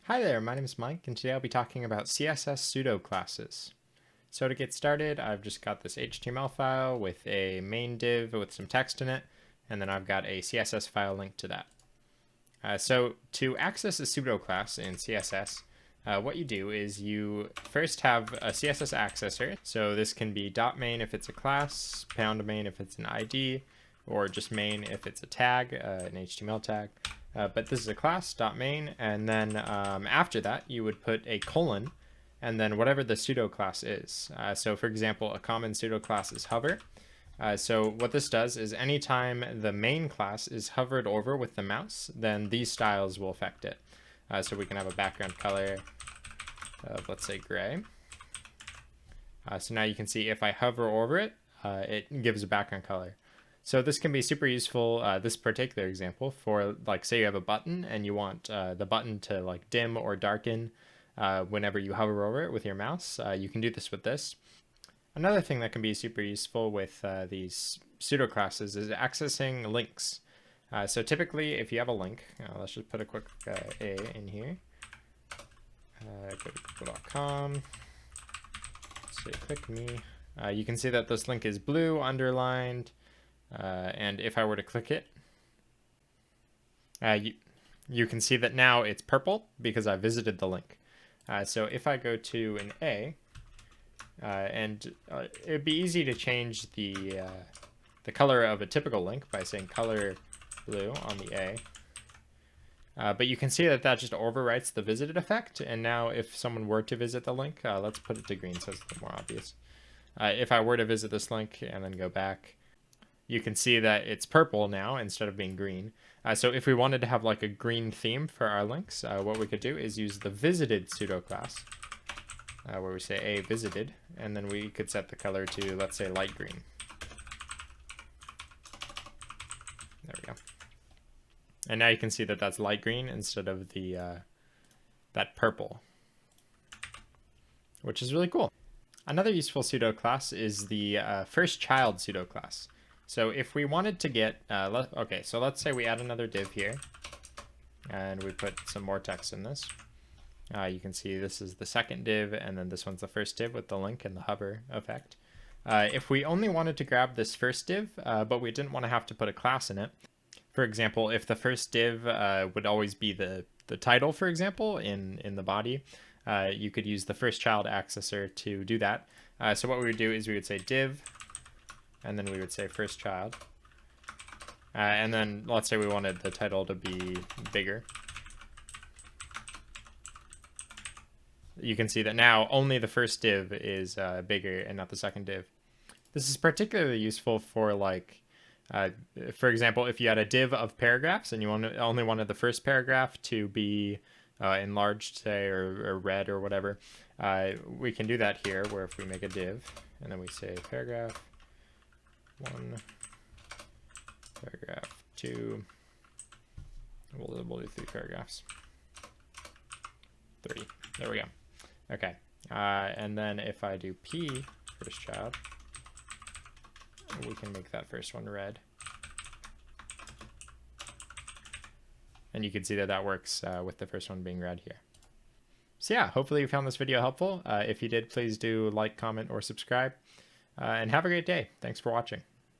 Hi there, my name is Mike, and today I'll be talking about CSS Pseudo-Classes. So to get started, I've just got this HTML file with a main div with some text in it, and then I've got a CSS file linked to that. So to access a pseudo-class in CSS, what you do is you first have a CSS accessor. So this can be .main if it's a class, #main if it's an ID, or just main if it's a tag, an HTML tag. But this is a class, .main, and then after that you would put a colon, and then whatever the pseudo-class is. So for example, a common pseudo-class is hover. So what this does is anytime the main class is hovered over with the mouse, then these styles will affect it. So we can have a background color of, let's say, gray. So now you can see if I hover over it, it gives a background color. So this can be super useful, this particular example, for like say you have a button and you want the button to like dim or darken whenever you hover over it with your mouse. You can do this with this. Another thing that can be super useful with these pseudo classes is accessing links. So typically if you have a link, let's just put a quick A in here. Go to google.com, say click me. You can see that this link is blue, underlined. And if I were to click it, you can see that now it's purple because I visited the link. So if I go to an A, and it'd be easy to change the color of a typical link by saying color blue on the A. But you can see that that just overwrites the visited effect. And now if someone were to visit the link, let's put it to green so it's a little more obvious. If I were to visit this link and then go back, you can see that it's purple now instead of being green. So if we wanted to have like a green theme for our links, what we could do is use the visited pseudo class, where we say a visited, and then we could set the color to, let's say, light green. There we go. And now you can see that that's light green instead of the that purple, which is really cool. Another useful pseudo class is the first child pseudo class. So if we wanted to get, okay, so let's say we add another div here, and we put some more text in this. You can see this is the second div, and then this one's the first div with the link and the hover effect. If we only wanted to grab this first div, but we didn't want to have to put a class in it, for example, if the first div would always be the title, for example, in the body, you could use the first child accessor to do that. So what we would do is we would say div, and then we would say first child. And then let's say we wanted the title to be bigger. You can see that now only the first div is bigger and not the second div. This is particularly useful for like, for example, if you had a div of paragraphs and you only wanted the first paragraph to be enlarged, say, or red or whatever, we can do that here, where if we make a div and then we say paragraph 1, paragraph 2, we'll do 3 paragraphs. 3, there we go. Okay, and then if I do P, first child, we can make that first one red. And you can see that that works with the first one being red here. So yeah, hopefully you found this video helpful. If you did, please do like, comment, or subscribe. And have a great day. Thanks for watching.